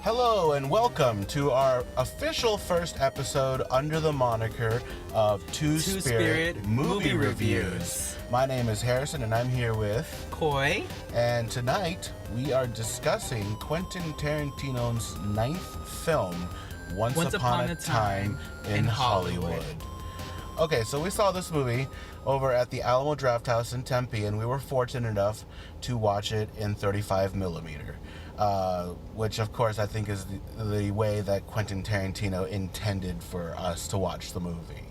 Hello and welcome to our official first episode under the moniker of Two Spirit Movie Reviews. My name is Harrison and I'm here with Cauy. And tonight we are discussing Quentin Tarantino's ninth film, Once Upon a Time in Hollywood. Okay, so we saw this movie over at the Alamo Drafthouse in Tempe, and we were fortunate enough to watch it in 35 millimeter. Which of course I think is the way that Quentin Tarantino intended for us to watch the movie.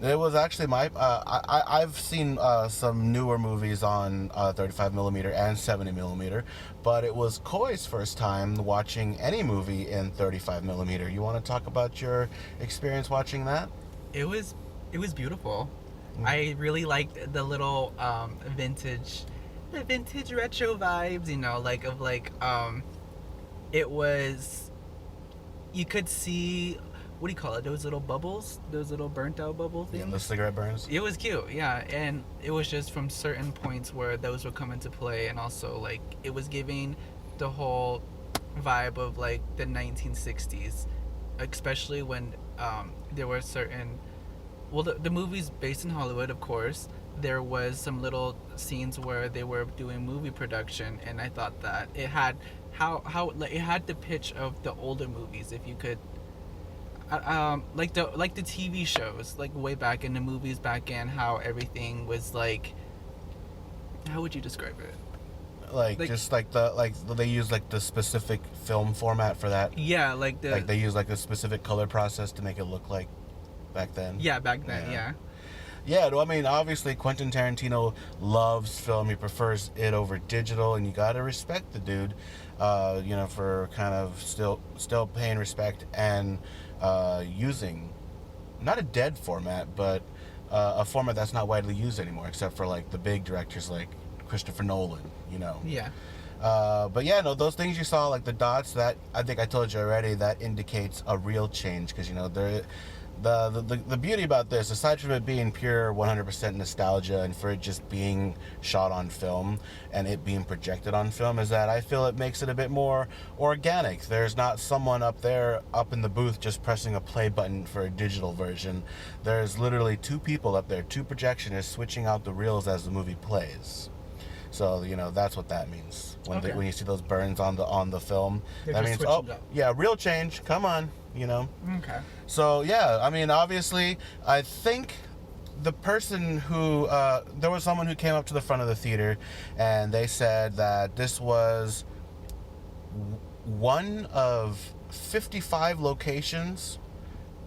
It was actually I've seen some newer movies on 35 millimeter and 70 millimeter, but it was Cauй's first time watching any movie in 35 millimeter. You want to talk about your experience watching that? It was beautiful. Mm-hmm. I really liked the little vintage retro vibes, it was, you could see, what do you call it, those little bubbles, those little burnt out bubble things? Yeah, the cigarette burns. It was cute, yeah, and it was just from certain points where those would come into play, and also, it was giving the whole vibe of, the 1960s, especially when there were certain, the movie's based in Hollywood, of course. There was some little scenes where they were doing movie production, and I thought that it had it had the pitch of the older movies. If you could, like the TV shows, way back in the movies back in, how everything was how would you describe it? They use the specific film format for that. Yeah, they use a specific color process to make it look like back then. Yeah, back then. Yeah. Yeah, I mean, obviously, Quentin Tarantino loves film. He prefers it over digital, and you gotta respect the dude, for kind of still paying respect and using, not a dead format, but a format that's not widely used anymore, except for, the big directors like Christopher Nolan, Yeah. But yeah, no, those things you saw, the dots, that, I think I told you already, that indicates a real change, because, the beauty about this, aside from it being pure 100% nostalgia and for it just being shot on film and it being projected on film, is that I feel it makes it a bit more organic. There's not someone up in the booth just pressing a play button for a digital version. There's literally two people up there, two projectionists switching out the reels as the movie plays. So, that's what that means. When you see those burns on the film, that means, real change, come on, Okay. So, yeah, I mean, obviously, I think the person who, there was someone who came up to the front of the theater, and they said that this was one of 55 locations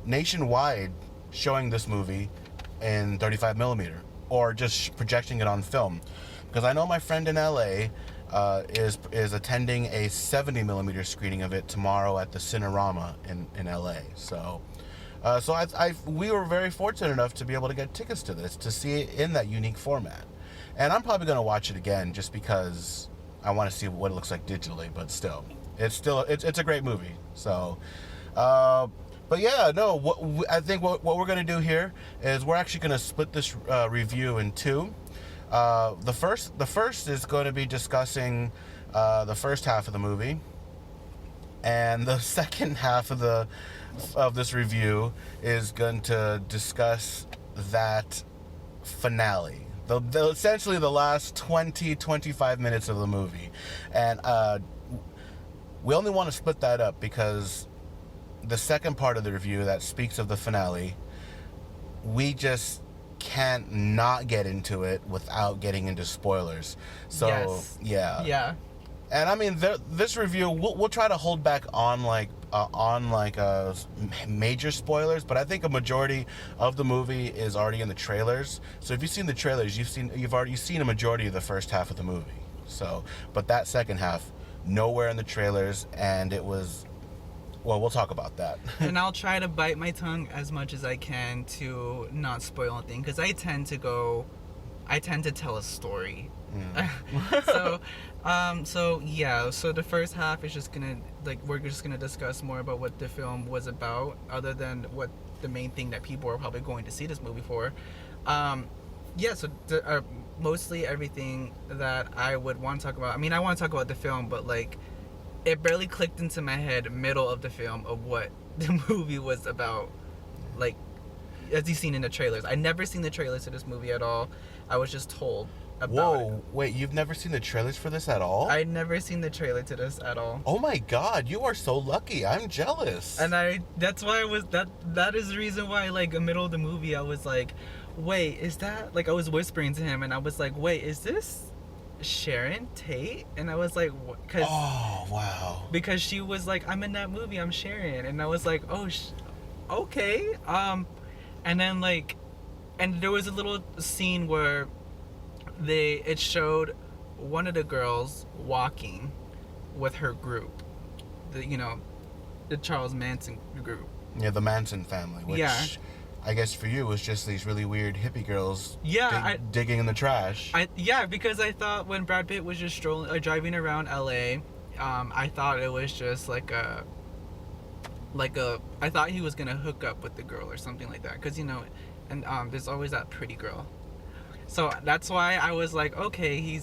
nationwide showing this movie in 35 millimeter, or just projecting it on film. Because I know my friend in LA is attending a 70 millimeter screening of it tomorrow at the Cinerama in LA. So we were very fortunate enough to be able to get tickets to this, to see it in that unique format. And I'm probably going to watch it again just because I want to see what it looks like digitally. But still, it's a great movie. So, but yeah, no. I think what we're going to do here is we're actually going to split this review in two. The first is going to be discussing the first half of the movie, and the second half of this review is going to discuss that finale, essentially the last 20-25 minutes of the movie. And we only want to split that up because the second part of the review that speaks of the finale, we just can't not get into it without getting into spoilers. So yes. Yeah. And I mean, this review, we'll try to hold back on major spoilers, but I think a majority of the movie is already in the trailers. So if you've seen the trailers, you've already seen a majority of the first half of the movie. So, but that second half, nowhere in the trailers, and it was. Well, we'll talk about that. And I'll try to bite my tongue as much as I can to not spoil anything, because I tend to go I tend to tell a story. Mm. So the first half is just gonna, like, we're just gonna discuss more about what the film was about, other than what the main thing that people are probably going to see this movie for. So mostly everything that I would want to talk about. I mean, I want to talk about the film, but like, it barely clicked into my head middle of the film of what the movie was about. Like, as you've seen in the trailers, I never seen the trailers to this movie at all. I was just told about it. Wait, you've never seen the trailers for this at all? I'd never seen the trailer to this at all. Oh my god, you are so lucky. I'm jealous. And that's why I was, that is the reason why, like, in the middle of the movie, I was like, wait, is that, like, I was whispering to him, and I was like, wait, is this Sharon Tate? And I was like, cause, oh, wow. because she was like, I'm in that movie, I'm Sharon. And I was like, oh, okay. And then, like, and there was a little scene where it showed one of the girls walking with her group, the Charles Manson group. Yeah, the Manson family, which I guess for you was just these really weird hippie girls digging in the trash. Because I thought when Brad Pitt was just driving around LA, I thought it was just I thought he was gonna hook up with the girl or something like that, because and there's always that pretty girl. So that's why I was like, okay,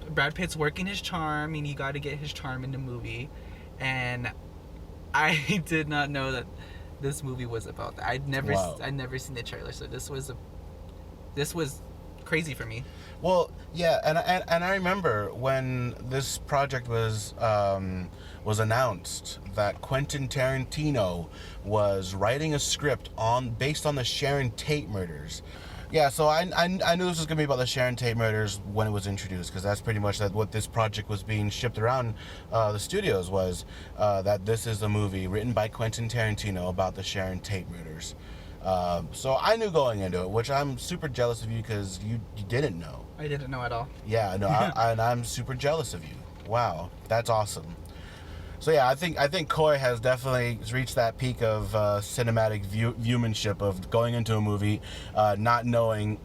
Brad Pitt's working his charm, and you got to get his charm in the movie, and I did not know that this movie was about that. I'd never seen the trailer, so this was crazy for me. Well, yeah, and I remember when this project was announced that Quentin Tarantino was writing a script based on the Sharon Tate murders. Yeah, so I knew this was going to be about the Sharon Tate murders when it was introduced, because that's pretty much what this project was being shipped around the studios was, that this is a movie written by Quentin Tarantino about the Sharon Tate murders. So I knew going into it, which I'm super jealous of you because you didn't know. I didn't know at all. Yeah, no, and I'm super jealous of you. Wow, that's awesome. So yeah, I think Cauy has definitely reached that peak of cinematic viewmanship of going into a movie, not knowing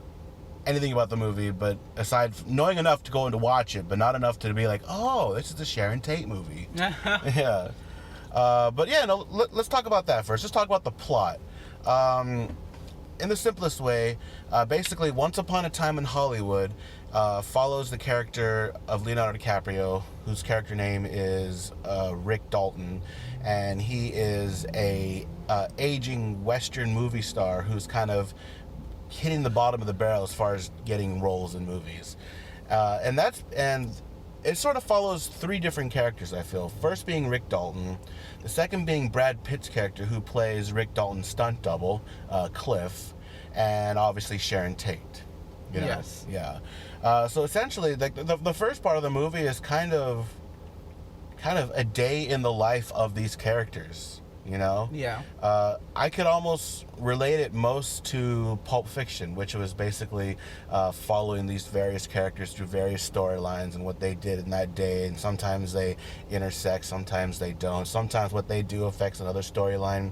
anything about the movie, but aside from knowing enough to go in to watch it, but not enough to be like, oh, this is the Sharon Tate movie. Yeah. But yeah, no, let's talk about that first. Let's talk about the plot. In the simplest way, basically, Once Upon a Time in Hollywood follows the character of Leonardo DiCaprio, whose character name is Rick Dalton, and he is a aging Western movie star who's kind of hitting the bottom of the barrel as far as getting roles in movies, and it sort of follows three different characters, I feel. First being Rick Dalton, the second being Brad Pitt's character, who plays Rick Dalton's stunt double, Cliff, and obviously Sharon Tate. Yes. Yeah. So essentially, the first part of the movie is kind of a day in the life of these characters. Yeah. I could almost relate it most to Pulp Fiction, which was basically following these various characters through various storylines and what they did in that day, and sometimes they intersect, sometimes they don't, sometimes what they do affects another storyline.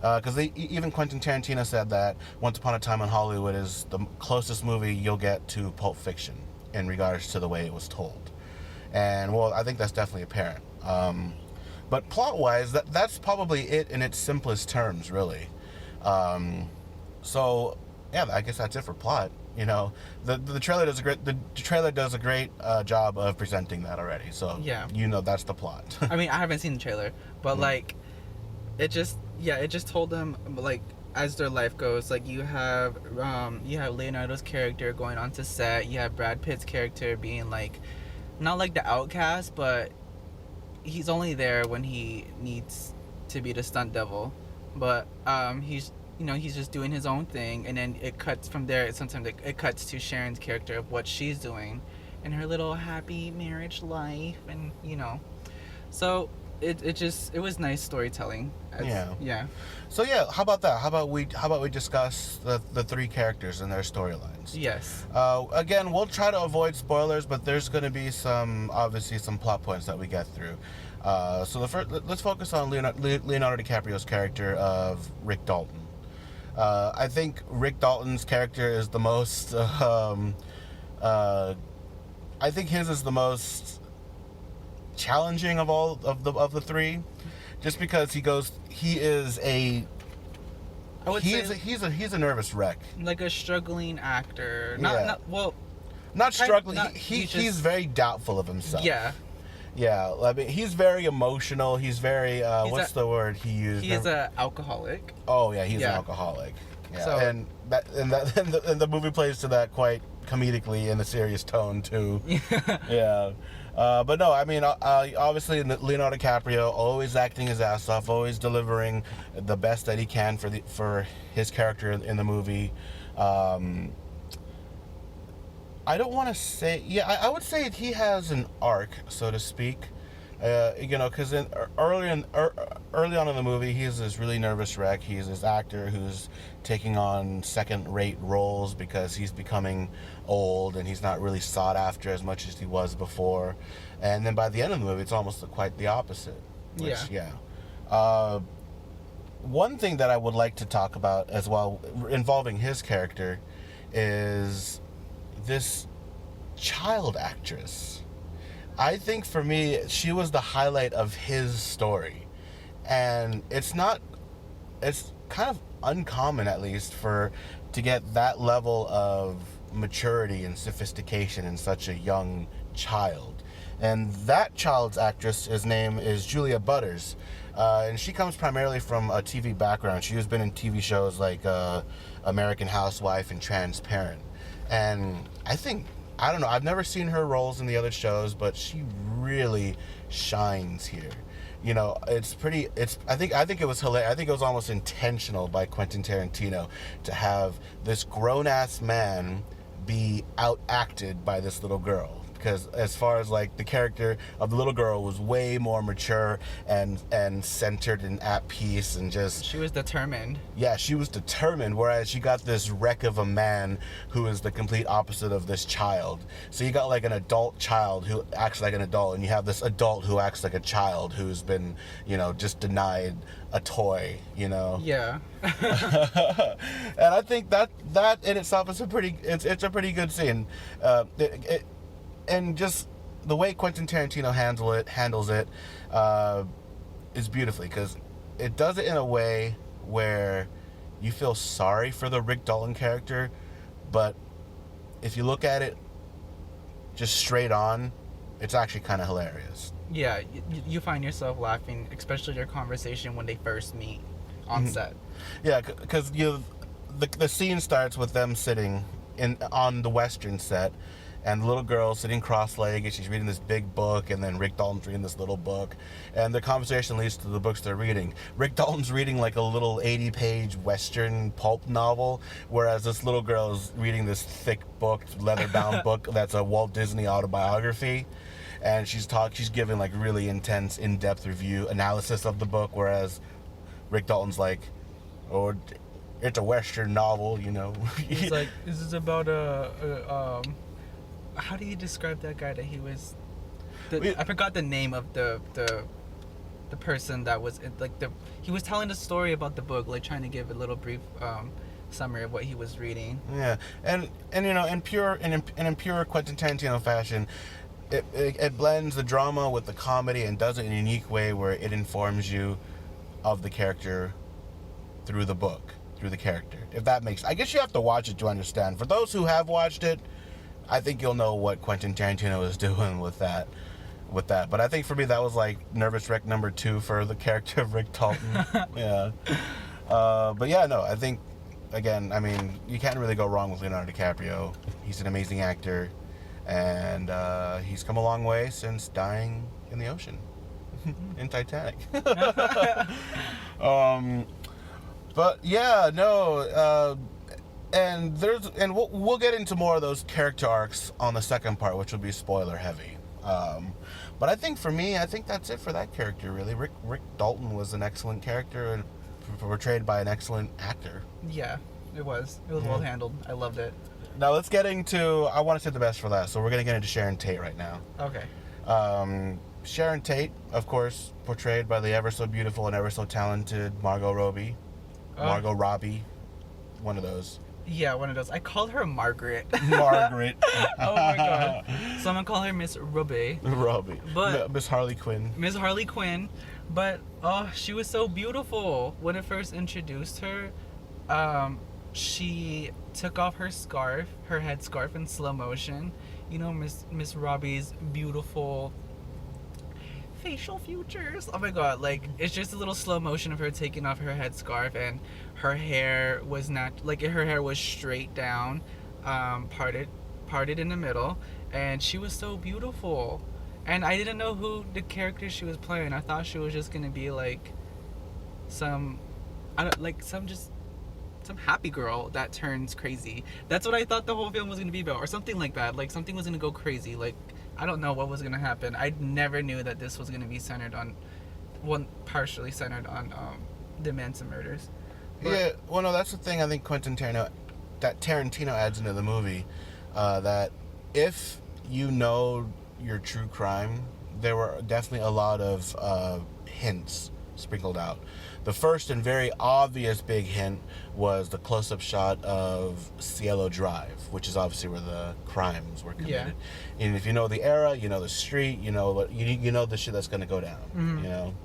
Because even Quentin Tarantino said that Once Upon a Time in Hollywood is the closest movie you'll get to Pulp Fiction in regards to the way it was told. And, well, I think that's definitely apparent. But plot-wise, that's probably it in its simplest terms, really. So, yeah, I guess that's it for plot. The trailer does a great job of presenting that already. So, yeah, that's the plot. I mean, I haven't seen the trailer, but like, it just told them, like, as their life goes. Like, you have Leonardo's character going onto set. You have Brad Pitt's character being like, not like the outcast, but he's only there when he needs to be the stunt devil, but he's just doing his own thing, and then it cuts from there. Sometimes it cuts to Sharon's character of what she's doing in her little happy marriage life, and so it was nice storytelling. Yeah. So yeah, how about that? How about we discuss the three characters and their storylines? Yes. Again, we'll try to avoid spoilers, but there's going to be obviously some plot points that we get through. So let's focus on Leonardo DiCaprio's character of Rick Dalton. I think Rick Dalton's character is the most. I think his is the most challenging of all of the three, just because he is a. I would say He's a nervous wreck. like a struggling actor. Not struggling. Not, He's very doubtful of himself. Yeah. Yeah, I mean, he's very emotional. He's very what's the word he used? He is an alcoholic. Oh yeah, he's an alcoholic. Yeah, So, and the movie plays to that quite comedically in a serious tone too. Yeah. But no, I mean, obviously Leonardo DiCaprio always acting his ass off, always delivering the best that he can for his character in the movie. I don't want to say, I would say he has an arc, so to speak. Because early on in the movie, he's this really nervous wreck. He's this actor who's taking on second-rate roles because he's becoming old and he's not really sought after as much as he was before. And then by the end of the movie, it's almost quite the opposite. One thing that I would like to talk about as well, involving his character, is this child actress. I think for me, she was the highlight of his story. And it's kind of uncommon, at least, to get that level of maturity and sophistication in such a young child. And that child's actress, his name is Julia Butters. And she comes primarily from a TV background. She has been in TV shows like American Housewife and Transparent. And I don't know, I've never seen her roles in the other shows, but she really shines here. You know, I think it was hilarious. I think it was almost intentional by Quentin Tarantino to have this grown-ass man be out-acted by this little girl. Because as far as like the character of the little girl was way more mature and centered and at peace and just... She was determined. Yeah, she was determined, whereas you got this wreck of a man who is the complete opposite of this child. So you got like an adult child who acts like an adult, and you have this adult who acts like a child who's been, just denied a toy, Yeah. And I think that in itself is it's a pretty good scene. And just the way Quentin Tarantino handles it is beautifully, because it does it in a way where you feel sorry for the Rick Dalton character, but if you look at it just straight on, it's actually kind of hilarious. Yeah, you find yourself laughing, especially their conversation when they first meet on set. Yeah, because the scene starts with them sitting on the Western set, and the little girl sitting cross-legged, she's reading this big book, and then Rick Dalton's reading this little book, and the conversation leads to the books they're reading. Rick Dalton's reading like a little 80-page Western pulp novel, whereas this little girl is reading this thick book, leather-bound book that's a Walt Disney autobiography, and she's giving like really intense, in-depth analysis of the book, whereas Rick Dalton's like, oh, it's a Western novel, He's like, this is about how do you describe that guy that he was? I forgot the name of the person that was he was telling the story about the book, like trying to give a little brief summary of what he was reading. Yeah, and in pure Quentin Tarantino fashion, it blends the drama with the comedy and does it in a unique way where it informs you of the character through the book, through the character. If that makes, I guess you have to watch it to understand. For those who have watched it, I think you'll know what Quentin Tarantino is doing with that. But I think for me, that was like nervous wreck number 2 for the character of Rick Dalton. Yeah. But yeah, no, I think, again, I mean, you can't really go wrong with Leonardo DiCaprio. He's an amazing actor, and he's come a long way since dying in the ocean in Titanic. But yeah, no, and we'll get into more of those character arcs on the second part, which will be spoiler heavy. But I think for me, that's it for that character, really. Rick Dalton was an excellent character and portrayed by an excellent actor. Yeah, it was well handled. I loved it. Now let's get into, I want to say the best for last, so we're going to get into Sharon Tate right now. Okay. Sharon Tate, of course, portrayed by the ever so beautiful and ever so talented Margot Robbie. one of those. Yeah, one of those. I called her Margaret. Margaret. Oh my god. So I'm gonna call her Miss Robbie. Robbie. But Miss Harley Quinn. Miss Harley Quinn. But oh, she was so beautiful. When it first introduced her, she took off her scarf, her headscarf in slow motion. You know, Miss Robbie's beautiful facial features. Oh my god, like it's just a little slow motion of her taking off her headscarf, and her hair was not like her hair was straight down, parted in the middle, and she was so beautiful. And I didn't know who the character she was playing. I thought she was just gonna be like some happy girl that turns crazy. That's what I thought the whole film was gonna be about, or something like that. Like something was gonna go crazy. Like I don't know what was gonna happen. I never knew that this was gonna be partially centered on the Manson murders. But, yeah, well, no, that's the thing. I think Tarantino adds into the movie, that if you know your true crime, there were definitely a lot of hints sprinkled out. The first and very obvious big hint was the close-up shot of Cielo Drive, which is obviously where the crimes were committed. Yeah. And if you know the era, you know the street, you know what you know the shit that's gonna go down. Mm-hmm. You know,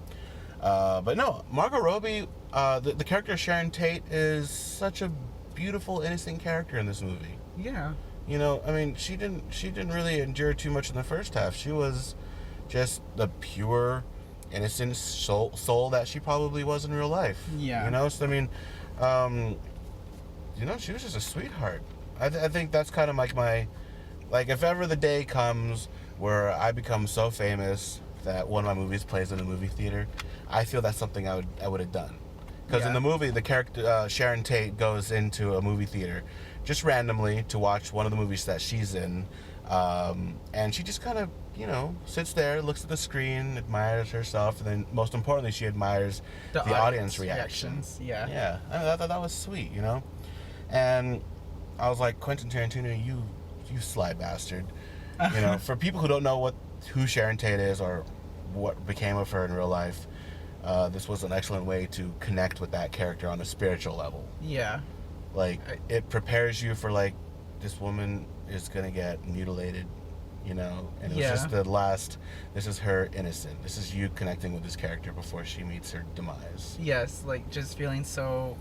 but no, Margot Robbie, the character Sharon Tate is such a beautiful, innocent character in this movie. Yeah. You know, I mean, she didn't really endure too much in the first half. She was just the pure, innocent soul that she probably was in real life. Yeah. You know, so I mean, you know, she was just a sweetheart. I think that's kind of like if ever the day comes where I become so famous that one of my movies plays in a movie theater, I feel that's something I would have done. Because in the movie, the character Sharon Tate goes into a movie theater just randomly to watch one of the movies that she's in, and she just kind of, you know, sits there, looks at the screen, admires herself, and then most importantly, she admires the audience reactions. Yeah. Yeah. I mean, I thought that was sweet, you know? And I was like, Quentin Tarantino, you sly bastard. You know, for people who don't know who Sharon Tate is or what became of her in real life, this was an excellent way to connect with that character on a spiritual level. Yeah. Like, it prepares you for, like, this woman is gonna get mutilated, you know? And it was just this is her innocent. This is you connecting with this character before she meets her demise. Yes, like, just feeling so...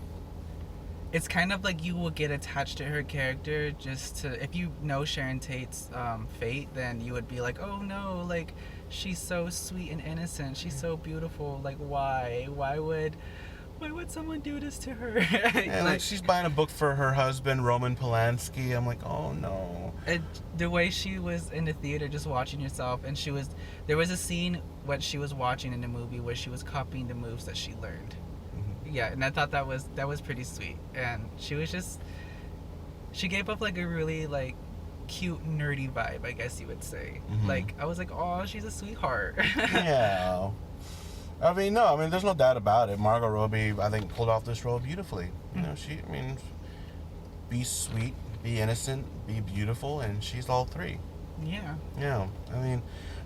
It's kind of like you will get attached to her character just to... If you know Sharon Tate's fate, then you would be like, oh no, like, she's so sweet and innocent. She's so beautiful. Like, why? Why would someone do this to her? And like she's buying a book for her husband, Roman Polanski. I'm like, oh no. And the way she was in the theater just watching herself, and there was a scene what she was watching in the movie where she was copying the moves that she learned. Mm-hmm. Yeah, and I thought that was pretty sweet. And she gave up like a really like cute nerdy vibe, I guess you would say. Mm-hmm. Like I was like, oh, she's a sweetheart. Yeah. I mean, there's no doubt about it. Margot Robbie, I think, pulled off this role beautifully. You know, be sweet, be innocent, be beautiful, and she's all three. Yeah. Yeah.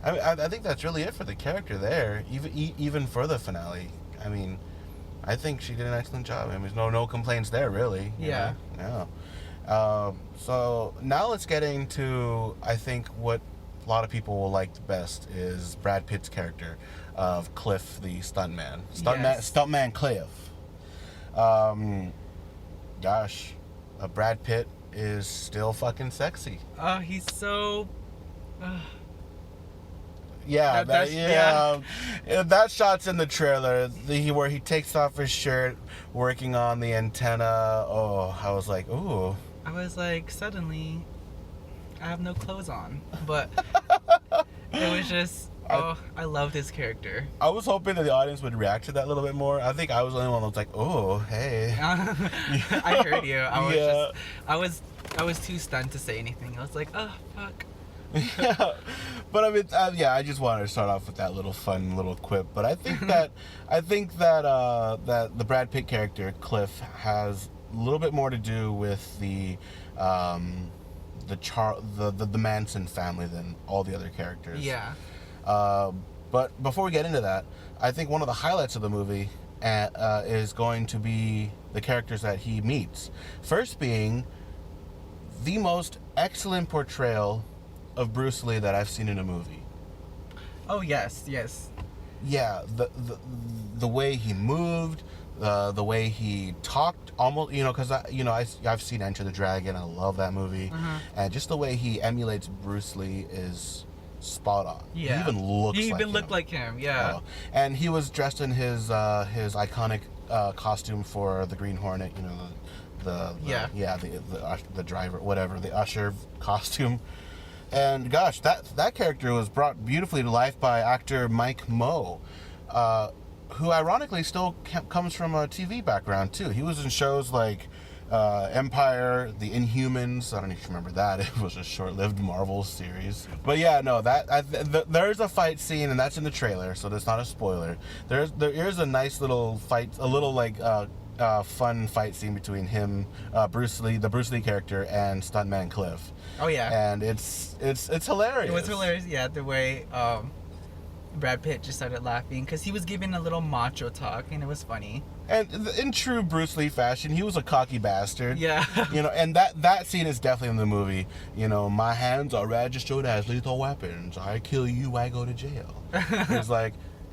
I think that's really it for the character there. Even for the finale. I mean, I think she did an excellent job. I mean, there's no complaints there, really. Yeah. Yeah. So now let's get into, I think, what a lot of people will like the best is Brad Pitt's character of Cliff, the stuntman. Stuntman Cliff. Gosh, Brad Pitt is still fucking sexy. Oh, he's so... Yeah, that shot's in the trailer. Where he takes off his shirt, working on the antenna. Oh, I was like, ooh. I was like, suddenly, I have no clothes on. But it was just, I loved his character. I was hoping that the audience would react to that a little bit more. I think I was the only one that was like, oh, hey. I heard you. I was too stunned to say anything. I was like, oh, fuck. Yeah, but I mean, I just wanted to start off with that little fun little quip. But I think that that the Brad Pitt character Cliff has a little bit more to do with the Manson family than all the other characters. Yeah. But before we get into that, I think one of the highlights of the movie is going to be the characters that he meets. First being the most excellent portrayal of Bruce Lee that I've seen in a movie. Oh yes. Yeah, the way he moved, the way he talked, almost, because I've seen Enter the Dragon. I love that movie, and just the way he emulates Bruce Lee is spot on. Yeah, he even looks. He even like looked him. like him. Yeah, and he was dressed in his iconic costume for the Green Hornet. The driver, whatever, the usher costume. And gosh, that character was brought beautifully to life by actor Mike Moe, who ironically still comes from a TV background too. He was in shows like Empire, The Inhumans. I don't know if you remember that. It was a short-lived Marvel series. But yeah, no, there's a fight scene, and that's in the trailer, so that's not a spoiler. There is a nice little fight, a little fun fight scene between him, Bruce Lee, the Bruce Lee character, and stuntman Cliff. Oh yeah. And it's hilarious. It was hilarious. Yeah, the way Brad Pitt just started laughing because he was giving a little macho talk, and it was funny. And in true Bruce Lee fashion, he was a cocky bastard. Yeah. And that scene is definitely in the movie. My hands are registered as lethal weapons. I kill you, I go to jail. It's like,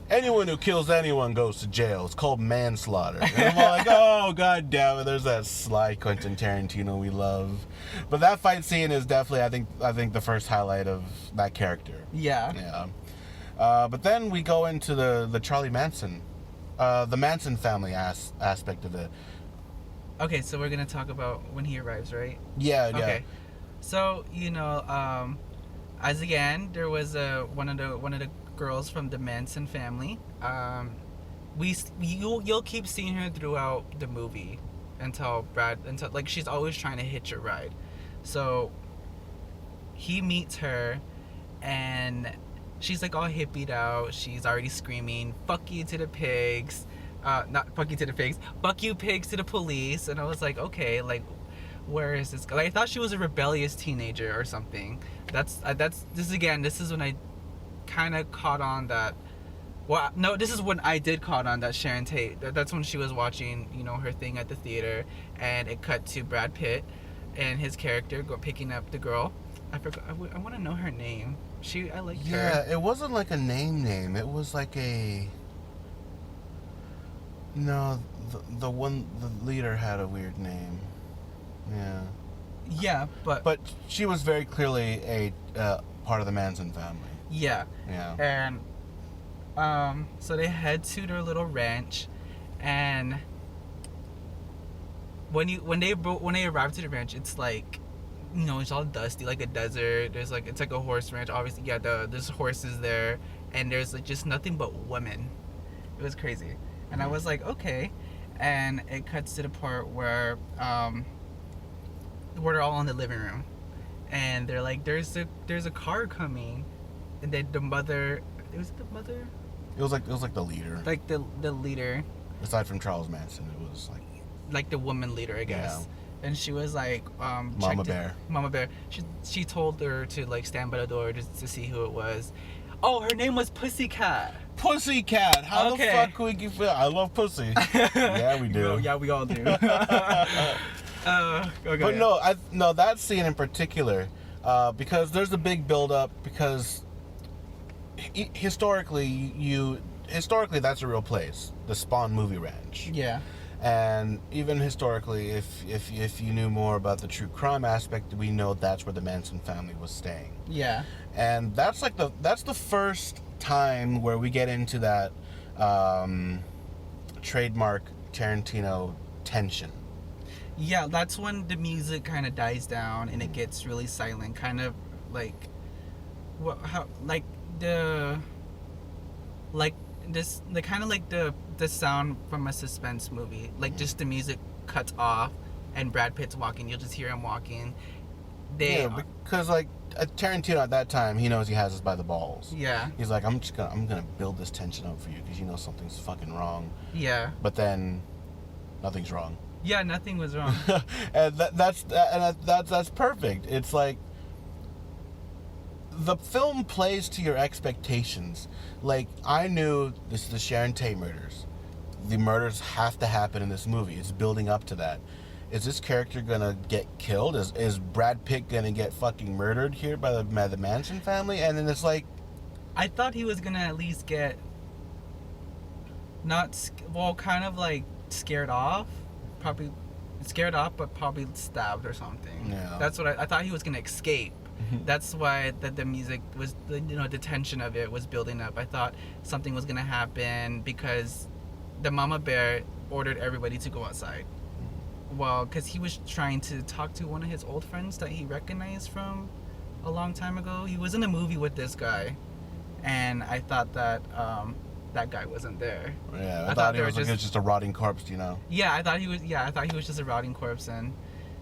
anyone who kills anyone goes to jail. It's called manslaughter. And I'm all like, oh, god damn it. There's that sly Quentin Tarantino we love. But that fight scene is definitely, I think the first highlight of that character. Yeah. Yeah. But then we go into the Charlie Manson, the Manson family aspect of it. Okay, so we're going to talk about when he arrives, right? Yeah. Okay. So, as again, there was one of the girls from the Manson family. You'll keep seeing her throughout the movie until she's always trying to hitch a ride. So he meets her, and she's like all hippied out. She's already screaming, "Fuck you to the pigs!" Not fuck you to the pigs. Fuck you pigs to the police. And I was like, okay, like, where is this? Like, I thought she was a rebellious teenager or something. This is when I kind of caught on that. Well, no, this is when I did caught on that Sharon Tate. That's when she was watching, her thing at the theater, and it cut to Brad Pitt and his character picking up the girl. I forgot. I want to know her name. I liked her. Yeah, it wasn't like a name. It was like a. No, the leader had a weird name. Yeah. Yeah, but she was very clearly a part of the Manson family. Yeah. Yeah. And so they head to their little ranch, and when they arrive to the ranch, it's like, it's all dusty, like a desert. There's it's like a horse ranch. Obviously, yeah, there's horses there, and there's just nothing but women. It was crazy, and I was like, okay. And it cuts to the part where they're all in the living room, and they're like, there's a car coming, and then the mother. Was it the mother? It was like the leader. Like the leader. Aside from Charles Manson, it was like the woman leader, I guess. Yeah. And she was like, Mama Bear. Mama Bear. She told her to stand by the door just to see who it was. Oh, her name was Pussycat. Pussycat. How the fuck could we give it? I love pussy. Yeah, we do. Yeah, we all do. Okay. But no, that scene in particular, because there's a big build up, because historically that's a real place, the Spawn Movie Ranch. Yeah. And even historically, if you knew more about the true crime aspect, we know that's where the Manson family was staying. Yeah. And that's the first time where we get into that trademark Tarantino tension. Yeah, that's when the music kind of dies down and it gets really silent, kind of like the sound from a suspense movie, just the music cuts off and Brad Pitt's walking. You'll just hear him walking. Because Tarantino at that time, he knows he has us by the balls. Yeah. He's like, I'm gonna build this tension up for you because something's fucking wrong. Yeah. But then, nothing's wrong. Yeah, nothing was wrong. And that's perfect. It's like, the film plays to your expectations. Like, I knew this is the Sharon Tate murders. the murders have to happen in this movie. It's building up to that. Is this character gonna get killed? Is Brad Pitt gonna get fucking murdered here by the Manson family? And then it's like, I thought he was gonna at least get kind of like scared off, probably scared off, but probably stabbed or something. Yeah. That's what I thought he was gonna escape. That's why the music was, the tension of it was building up. I thought something was gonna happen because the mama bear ordered everybody to go outside. Well, because he was trying to talk to one of his old friends that he recognized from a long time ago. He was in a movie with this guy, and I thought that that guy wasn't there. yeah, I thought he was just a rotting corpse, Yeah, I thought he was. Yeah, I thought he was just a rotting corpse, and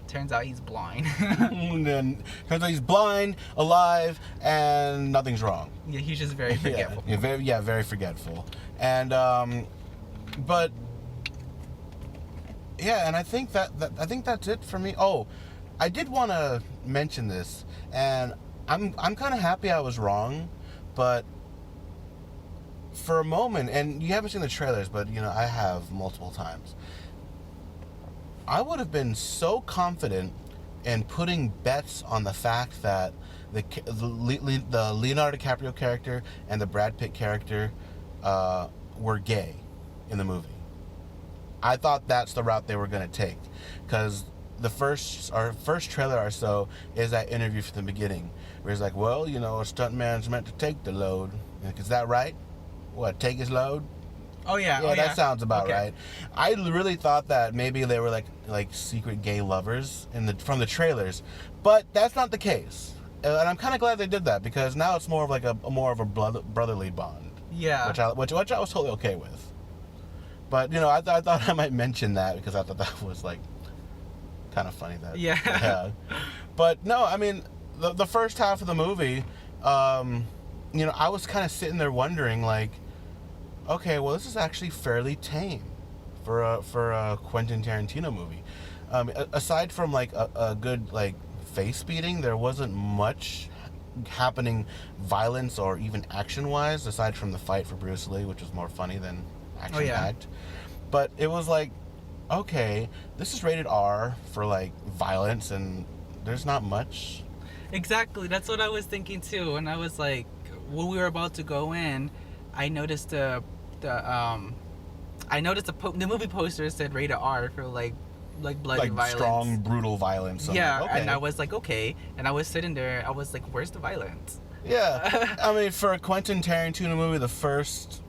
turns out he's blind. And then turns out he's blind, alive, and nothing's wrong. Yeah, he's just very forgetful. Very forgetful. And but yeah, and I think that's it for me. Oh, I did want to mention this, and I'm kind of happy I was wrong, but for a moment, and you haven't seen the trailers, but I have multiple times. I would have been so confident in putting bets on the fact that the Leonardo DiCaprio character and the Brad Pitt character were gay in the movie. I thought that's the route they were going to take, because the first trailer or so is that interview from the beginning where he's like, well, a stuntman's meant to take the load. Like, is that right? What, take his load? Oh yeah. Yeah, that sounds about okay. right. I really thought that maybe they were like secret gay lovers from the trailers, but that's not the case. And I'm kind of glad they did that, because now it's more of like a brotherly bond. Yeah. Which I was totally okay with. But I thought I might mention that because I thought that was like kind of funny. Yeah. But no, I mean the first half of the movie, I was kind of sitting there wondering, like, okay, well, this is actually fairly tame for a Quentin Tarantino movie. Aside from like a good like face beating, there wasn't much happening violence or even action wise, aside from the fight for Bruce Lee, which was more funny than action packed. But it was like, okay, this is rated R for like violence, and there's not much. Exactly, that's what I was thinking too. And I was like, when we were about to go in, I noticed the movie poster said rated R for like bloody like violence, strong, brutal violence. Yeah, okay. And I was like, okay, and I was sitting there, I was like, where's the violence? Yeah, I mean, for a Quentin Tarantino movie, the first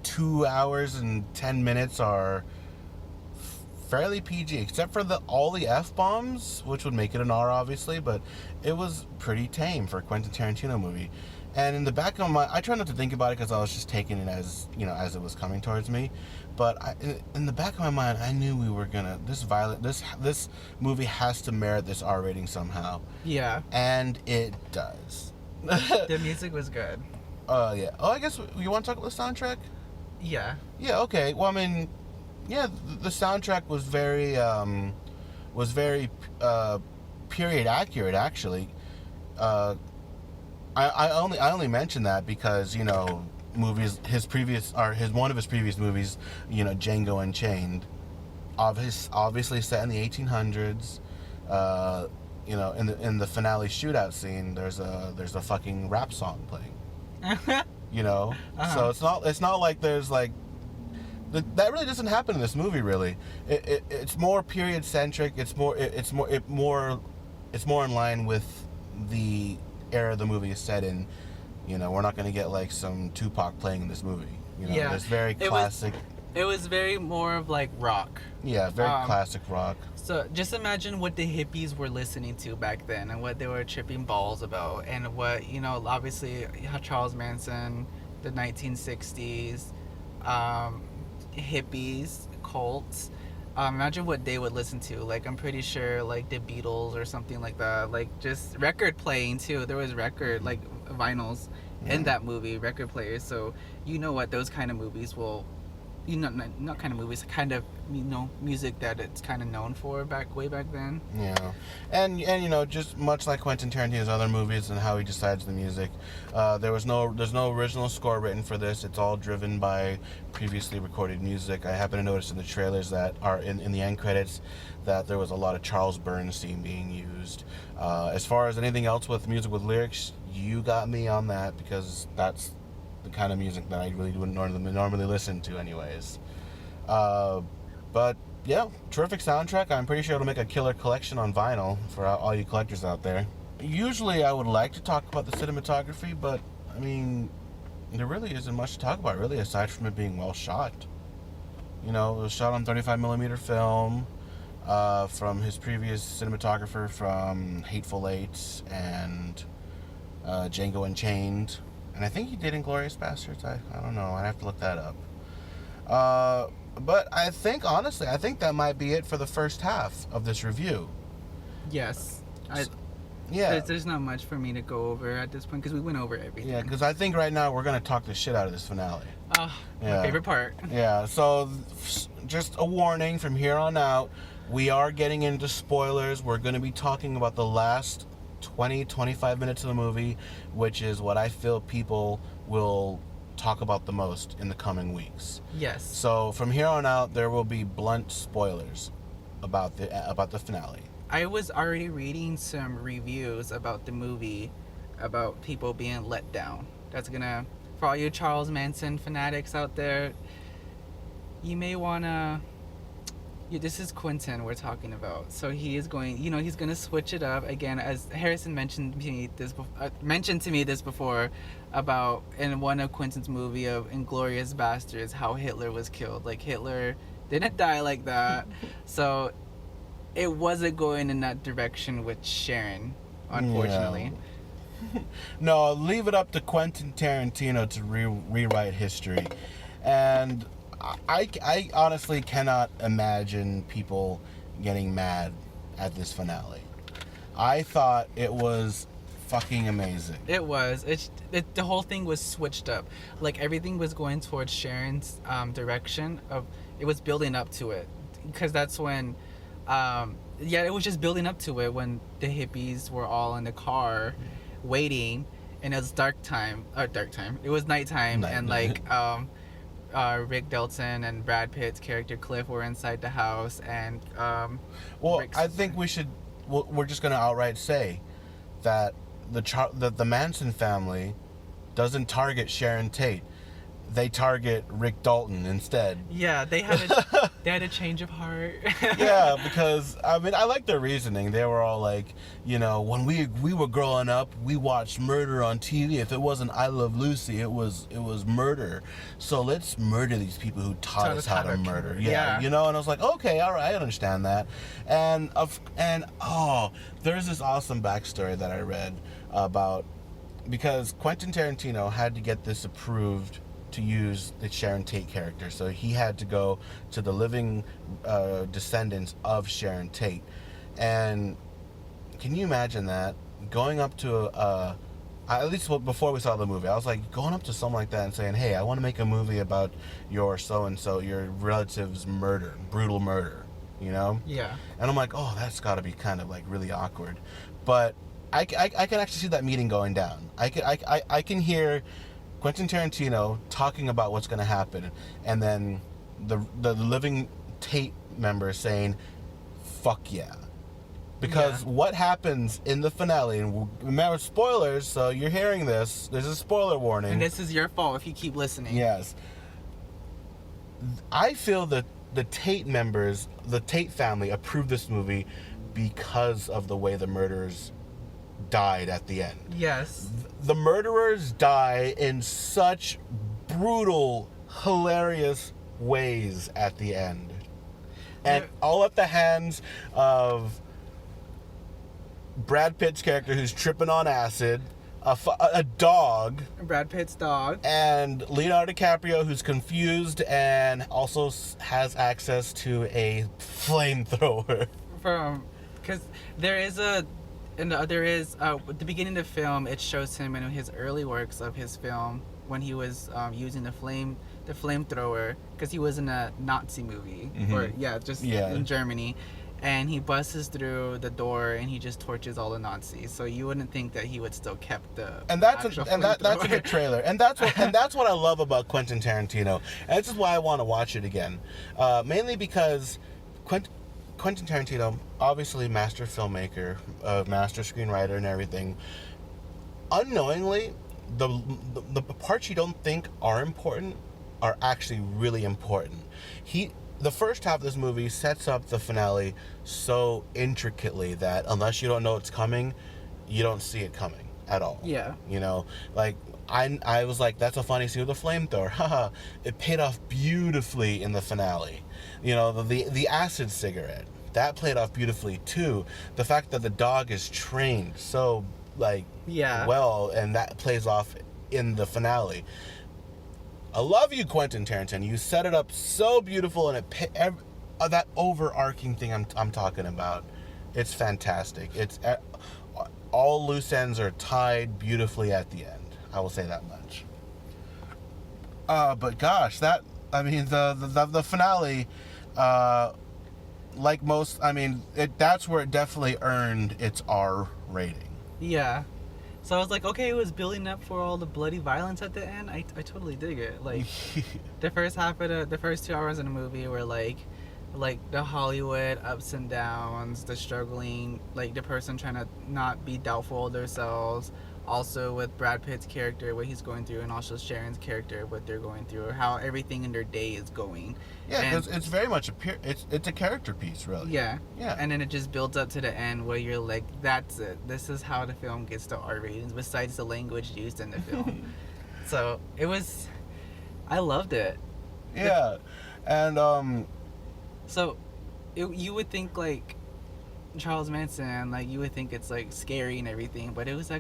2 hours and 10 minutes are fairly PG, except for all the F-bombs, which would make it an R, obviously, but it was pretty tame for a Quentin Tarantino movie. And in the back of my, I try not to think about it because I was just taking it as, as it was coming towards me. But in the back of my mind, I knew we were gonna, this movie has to merit this R rating somehow. Yeah. And it does. The music was good. Yeah. Oh, I guess you want to talk about the soundtrack? Yeah. Yeah. Okay. Well, I mean, yeah, the soundtrack was very period accurate, actually. I only mention that because movies, one of his previous movies, Django Unchained, obviously set in the 1800s. In the finale shootout scene, there's a fucking rap song playing. So it's not like there's like that really doesn't happen in this movie. Really, it's more period centric. It's more in line with the era the movie is set in. We're not going to get like some Tupac playing in this movie. Yeah, it's very classic. It was very more of like rock. Yeah, very classic rock. So just imagine what the hippies were listening to back then, and what they were tripping balls about, and what obviously Charles Manson, the 1960s, hippies, cults. Imagine what they would listen to. Like, I'm pretty sure like the Beatles or something like that. Like, just record playing too. There was record like vinyls in that movie, record players. So what those kind of movies will not kind of movies, kind of music that it's kind of known for way back then. Yeah, and just much like Quentin Tarantino's other movies and how he decides the music, there's no original score written for this. It's all driven by previously recorded music. I happen to notice in the trailers that are in the end credits that there was a lot of Charles Bernstein being used. As far as anything else with music with lyrics, you got me on that, because that's the kind of music that I really wouldn't normally listen to anyways. But yeah, terrific soundtrack. I'm pretty sure it'll make a killer collection on vinyl for all you collectors out there. Usually I would like to talk about the cinematography, but I mean, there really isn't much to talk about really, aside from it being well shot. It was shot on 35mm film from his previous cinematographer from Hateful Eight and Django Unchained. And I think he did Inglourious Basterds. I don't know. I'd have to look that up. But I think that might be it for the first half of this review. Yes. Yeah. There's not much for me to go over at this point, because we went over everything. Yeah, because I think right now we're going to talk the shit out of this finale. My favorite part. Yeah, so just a warning from here on out, we are getting into spoilers. We're going to be talking about the last 20-25 minutes of the movie, which is what I feel people will talk about the most in the coming weeks. Yes. So from here on out, there will be blunt spoilers about the finale. I was already reading some reviews about the movie, about people being let down. That's gonna, for all you Charles Manson fanatics out there, you may wanna. This is Quentin we're talking about. So he is going, he's gonna switch it up again, as Harrison mentioned to me this before, about in one of Quentin's movie of Inglourious Basterds, how Hitler was killed. Like, Hitler didn't die like that. So it wasn't going in that direction with Sharon, unfortunately. Yeah. No, leave it up to Quentin Tarantino to rewrite history. And I honestly cannot imagine people getting mad at this finale. I thought it was fucking amazing. It was. The whole thing was switched up. Like, everything was going towards Sharon's direction. It was building up to it. Because that's when... it was just building up to it when the hippies were all in the car waiting, and it was dark time. It was nighttime, and Rick Dalton and Brad Pitt's character Cliff were inside the house, and I think we're just gonna outright say that the Manson family doesn't target Sharon Tate. They target Rick Dalton instead. Yeah, they had a change of heart. Yeah, because I like their reasoning. They were all like, when we were growing up, we watched murder on TV. If it wasn't I Love Lucy, it was murder. So let's murder these people who taught us how to murder. Yeah. And I was like, okay, all right, I understand that. And there's this awesome backstory that I read about, because Quentin Tarantino had to get this approved to use the Sharon Tate character. So he had to go to the living descendants of Sharon Tate. And can you imagine that? Going up to at least before we saw the movie, I was like, going up to someone like that and saying, hey, I want to make a movie about your so-and-so, your relative's brutal murder, Yeah. And I'm like, oh, that's got to be kind of like really awkward. But I can actually see that meeting going down. I can hear Quentin Tarantino talking about what's going to happen, and then the living Tate member saying, fuck yeah. Because what happens in the finale, and remember, spoilers, so you're hearing this, there's a spoiler warning. And this is your fault if you keep listening. Yes. I feel that the Tate members, the Tate family, approved this movie because of the way the murderers died at the end. Yes. The murderers die in such brutal, hilarious ways at the end. And all at the hands of Brad Pitt's character, who's tripping on acid, a dog, Brad Pitt's dog, and Leonardo DiCaprio, who's confused and also has access to a flamethrower. Because there is at the beginning of the film, it shows him in his early works of his film when he was using the the flamethrower, because he was in a Nazi movie, or in Germany, and he busts through the door and he just torches all the Nazis. So you wouldn't think that he would still kept the that's in the trailer, and that's what I love about Quentin Tarantino, and this is why I want to watch it again, mainly because Quentin Tarantino, obviously master filmmaker, master screenwriter, and everything. Unknowingly, the parts you don't think are important are actually really important. The first half of this movie sets up the finale so intricately that unless you don't know it's coming, you don't see it coming at all. Yeah. You know, like I was like, that's a funny scene with the flamethrower. Haha. It paid off beautifully in the finale. You know, the acid cigarette, that played off beautifully too. The fact that the dog is trained so well, and that plays off in the finale. I love you, Quentin Tarantino. You set it up so beautiful, and that overarching thing I'm talking about, it's fantastic. It's all loose ends are tied beautifully at the end. I will say that much. But gosh, the finale, like most, that's where it definitely earned its R rating. Yeah. So I was like, okay, it was building up for all the bloody violence at the end. I totally dig it. Like, the first half of the first 2 hours of the movie were like the Hollywood ups and downs, the struggling, like the person trying to not be doubtful of themselves. Also with Brad Pitt's character, what he's going through, and also Sharon's character, what they're going through, or how everything in their day is going. Yeah, because it's very much it's a character piece, really. Yeah. Yeah. And then it just builds up to the end where you're like, that's it. This is how the film gets to R ratings, besides the language used in the film. So I loved it. Yeah, and So, you would think like Charles Manson, like you would think it's like scary and everything, but it was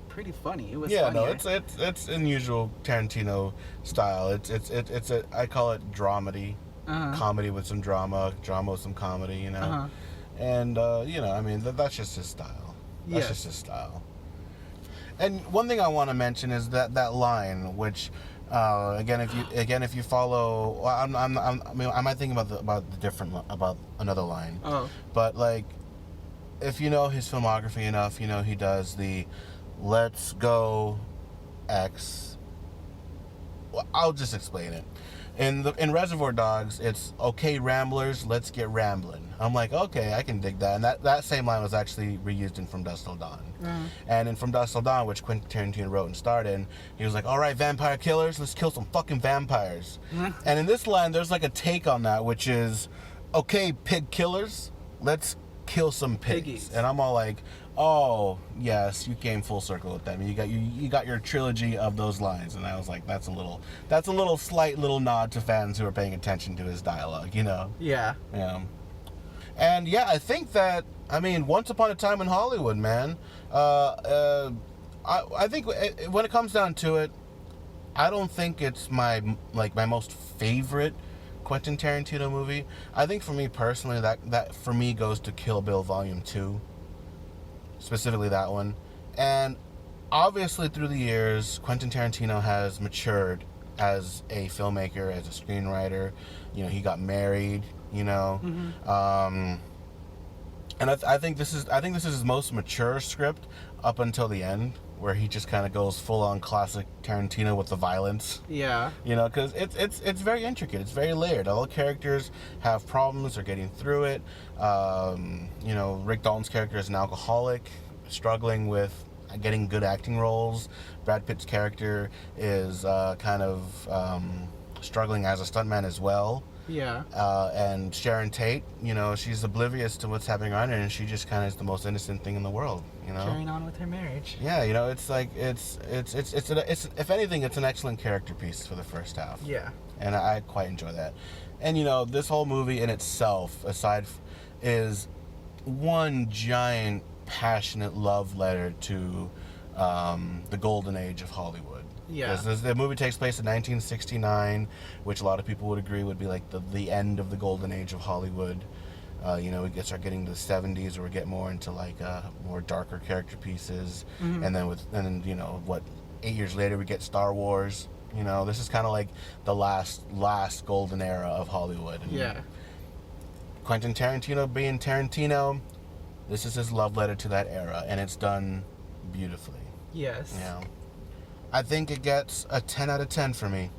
pretty funny. It was funny. No, it's unusual Tarantino style. It's I call it dramedy, comedy with some drama with some comedy, you know, and that's just his style. That's just his style. And one thing I want to mention is that line, which if you follow, I might think about another line. Oh. But like, if you know his filmography enough, you know he does the "Let's go X." Well, I'll just explain it. In Reservoir Dogs, it's "Okay, Ramblers, let's get ramblin'." I'm like, okay, I can dig that. And that same line was actually reused in From Dusk Till Dawn. And in From Dusk Till Dawn, which Quentin Tarantino wrote and starred in, he was like, all right, vampire killers, let's kill some fucking vampires. And in this line, there's like a take on that, which is, okay, pig killers, let's kill some pigs. Piggies. And I'm all like, oh yes, you came full circle with that. I mean, you got your trilogy of those lines, and I was like, that's a little slight little nod to fans who are paying attention to his dialogue, you know. Yeah. Yeah. And yeah, I think that, Once Upon a Time in Hollywood, man. I think when it comes down to it, I don't think it's my most favorite Quentin Tarantino movie. I think for me personally, that for me goes to Kill Bill Volume 2. Specifically that one. And obviously through the years, Quentin Tarantino has matured as a filmmaker, as a screenwriter. You know, he got married, you know. And I think this is his most mature script up until the end, where he just kind of goes full on classic Tarantino with the violence. Yeah. You know, because it's very intricate. It's very layered. All the characters have problems. They're getting through it. Rick Dalton's character is an alcoholic, struggling with getting good acting roles. Brad Pitt's character is struggling as a stuntman as well. Yeah. And Sharon Tate, you know, she's oblivious to what's happening around her, and she just kind of is the most innocent thing in the world, you know. Carrying on with her marriage. Yeah, you know, it's like it's if anything, it's an excellent character piece for the first half. Yeah. And I quite enjoy that. And you know, this whole movie in itself, is one giant passionate love letter to the golden age of Hollywood. Yeah. The movie takes place in 1969, which a lot of people would agree would be like the end of the golden age of Hollywood. We start getting to the 70s, where we get more into like more darker character pieces, and then 8 years later we get Star Wars, You know, this is kind of like the last golden era of Hollywood. And Yeah. Quentin Tarantino being Tarantino, this is his love letter to that era, and it's done beautifully. Yes. You know, I think it gets a 10 out of 10 for me.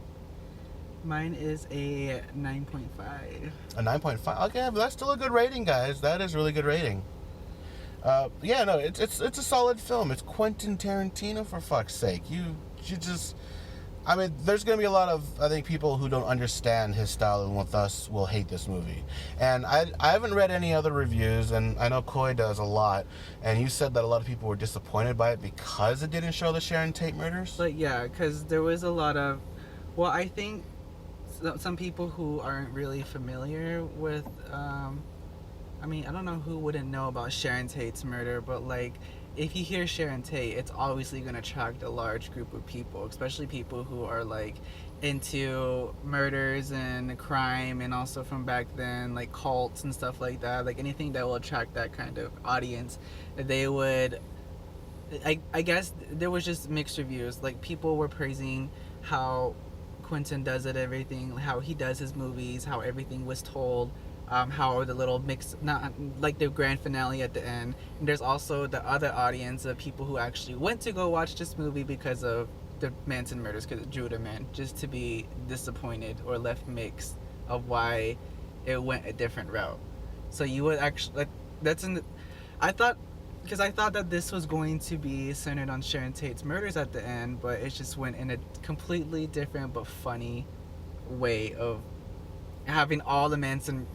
Mine is a 9.5. A 9.5. Okay, but that's still a good rating, guys. That is really good rating. Yeah, no, it's a solid film. It's Quentin Tarantino, for fuck's sake. You just, I mean, there's gonna be a lot of, I think, people who don't understand his style and thus will hate this movie. And I haven't read any other reviews, and I know Cauy does a lot. And you said that a lot of people were disappointed by it because it didn't show the Sharon Tate murders. But yeah, because there was a lot of, well, I think some people who aren't really familiar with, I mean, I don't know who wouldn't know about Sharon Tate's murder, but like, if you hear Sharon Tate, it's obviously going to attract a large group of people, especially people who are like into murders and crime, and also from back then, like cults and stuff like that. Like anything that will attract that kind of audience, they would. I guess there was just mixed reviews. Like people were praising how Quentin does it, everything, how he does his movies, how everything was told. How the little mix, not like the grand finale at the end. And there's also the other audience of people who actually went to go watch this movie because of the Manson murders, because it drew them in, just to be disappointed or left mixed of why it went a different route. So you would actually, like, that's in the, I thought that this was going to be centered on Sharon Tate's murders at the end, but it just went in a completely different but funny way of having all the Manson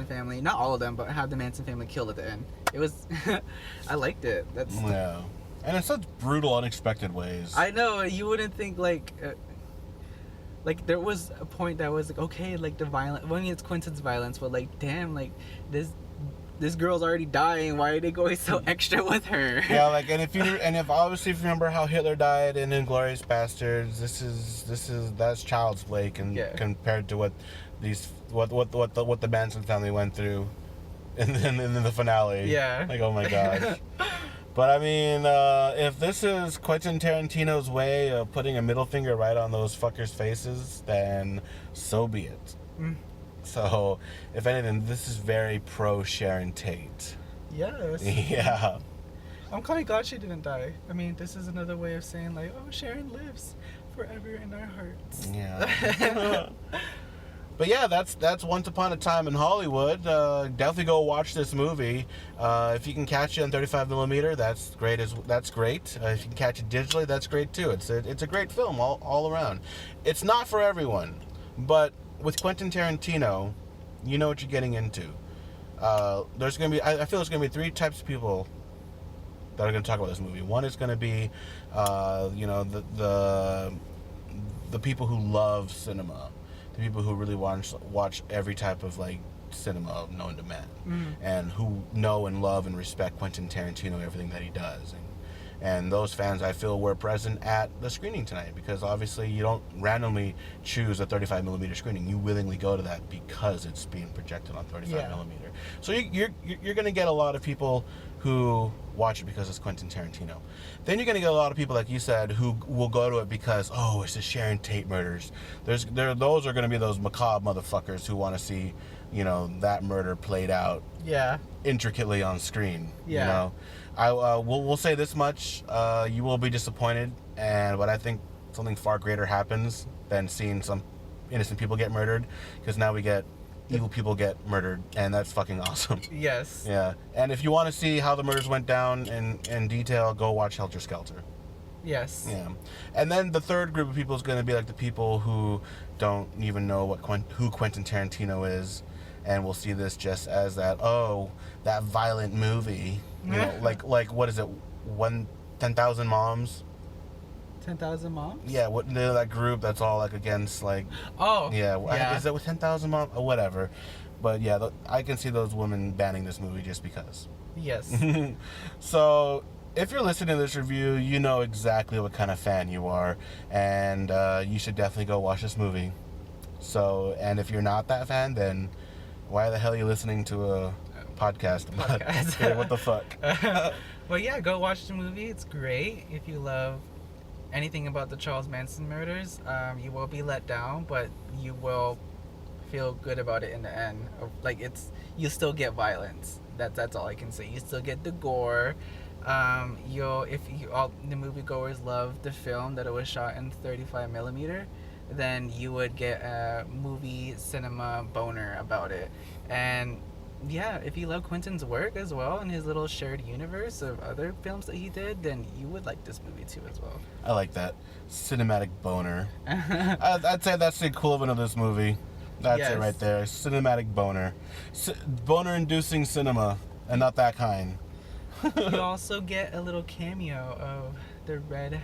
family, not all of them, but have the Manson family killed at the end. It was, I liked it. That's Yeah, and in such brutal, unexpected ways. I know, you wouldn't think like there was a point that was like, okay, like the violence. Well, I mean, it's Quentin's violence, but like, damn, like this girl's already dying. Why are they going so extra with her? Yeah, like, and if obviously if you remember how Hitler died in *Inglourious Bastards*, that's child's play compared to what the Manson family went through in the finale. Yeah. Like, oh my gosh. But I mean, if this is Quentin Tarantino's way of putting a middle finger right on those fuckers' faces, then so be it. Mm. So, if anything, this is very pro Sharon Tate. Yes. Yeah. I'm kind of glad she didn't die. I mean, this is another way of saying like, oh, Sharon lives forever in our hearts. Yeah. But yeah, that's Once Upon a Time in Hollywood. Definitely go watch this movie. If you can catch it on 35mm, that's great. That's great. If you can catch it digitally, that's great too. It's a great film all around. It's not for everyone, but with Quentin Tarantino, you know what you're getting into. There's gonna be, I feel there's gonna be three types of people that are gonna talk about this movie. One is gonna be, the people who love cinema, the people who really watch every type of like cinema known to man, and who know and love and respect Quentin Tarantino, everything that he does. And those fans, I feel, were present at the screening tonight, because obviously you don't randomly choose a 35mm screening. You willingly go to that because it's being projected on 35mm. So you're going to get a lot of people who watch it because it's Quentin Tarantino. Then you're going to get a lot of people, like you said, who will go to it because, oh, it's the Sharon Tate murders. Those are going to be those macabre motherfuckers who want to see, that murder played out intricately on screen. We'll say this much: you will be disappointed, but I think something far greater happens than seeing some innocent people get murdered, because now we get evil people get murdered, and that's fucking awesome. Yes. Yeah, and if you want to see how the murders went down in detail, go watch Helter Skelter. Yes. Yeah, and then the third group of people is going to be like the people who don't even know who Quentin Tarantino is, and will see this just as that violent movie. Like what is it? 10,000 Moms. 10,000 Moms. Yeah, that group that's all like against like. Oh. Yeah. Is that with 10,000 Moms or whatever? But yeah, I can see those women banning this movie just because. Yes. So if you're listening to this review, you know exactly what kind of fan you are, and you should definitely go watch this movie. So, and if you're not that fan, then why the hell are you listening to a podcast? Hey, what the fuck? But yeah, go watch the movie. It's great if you love anything about the Charles Manson murders, you will be let down, but you will feel good about it in the end. Like you still get violence. That's all I can say. You still get the gore. All the moviegoers love the film that it was shot in 35 millimeter, then you would get a movie cinema boner about it. And yeah, if you love Quentin's work as well and his little shared universe of other films that he did, then you would like this movie too as well. I like that. Cinematic boner. I'd say that's the equivalent of this movie. That's Yes. it right there. Cinematic boner. Boner-inducing cinema, and not that kind. You also get a little cameo of the red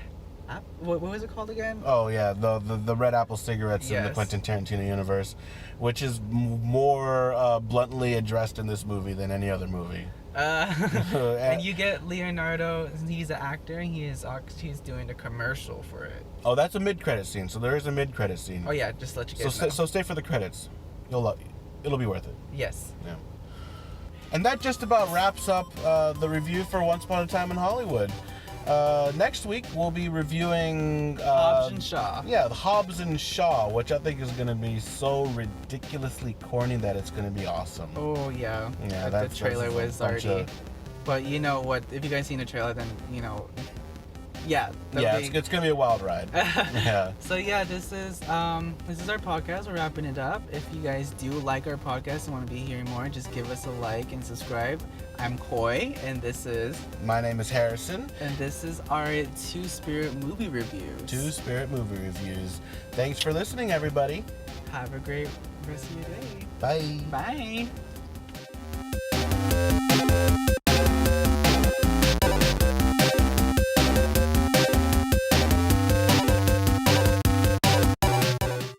app. What was it called again? Oh yeah, the red apple cigarettes in the Yes. Quentin Tarantino universe, which is more bluntly addressed in this movie than any other movie. And you get Leonardo. He's an actor. And he's doing the commercial for it. Oh, that's a mid-credit scene. So there is a mid-credit scene. Oh yeah, just to let you guys So know. so stay for the credits. It'll be worth it. Yes. Yeah. And that just about wraps up the review for Once Upon a Time in Hollywood. Next week we'll be reviewing Hobbs and Shaw. Yeah, the Hobbs and Shaw, which I think is going to be so ridiculously corny that it's going to be awesome. Oh yeah. Yeah, Like, that's the trailer a was bunch already. of- But you know what? If you guys seen the trailer, then you know. Yeah. Yeah, it's going to be a wild ride. Yeah. So yeah, this is our podcast. We're wrapping it up. If you guys do like our podcast and want to be hearing more, just give us a like and subscribe. I'm Cauy, and this is My name is Harrison. our Two Spirit movie reviews. Two Spirit Movie Reviews. Thanks for listening, everybody. Have a great rest of your day. Bye. Bye.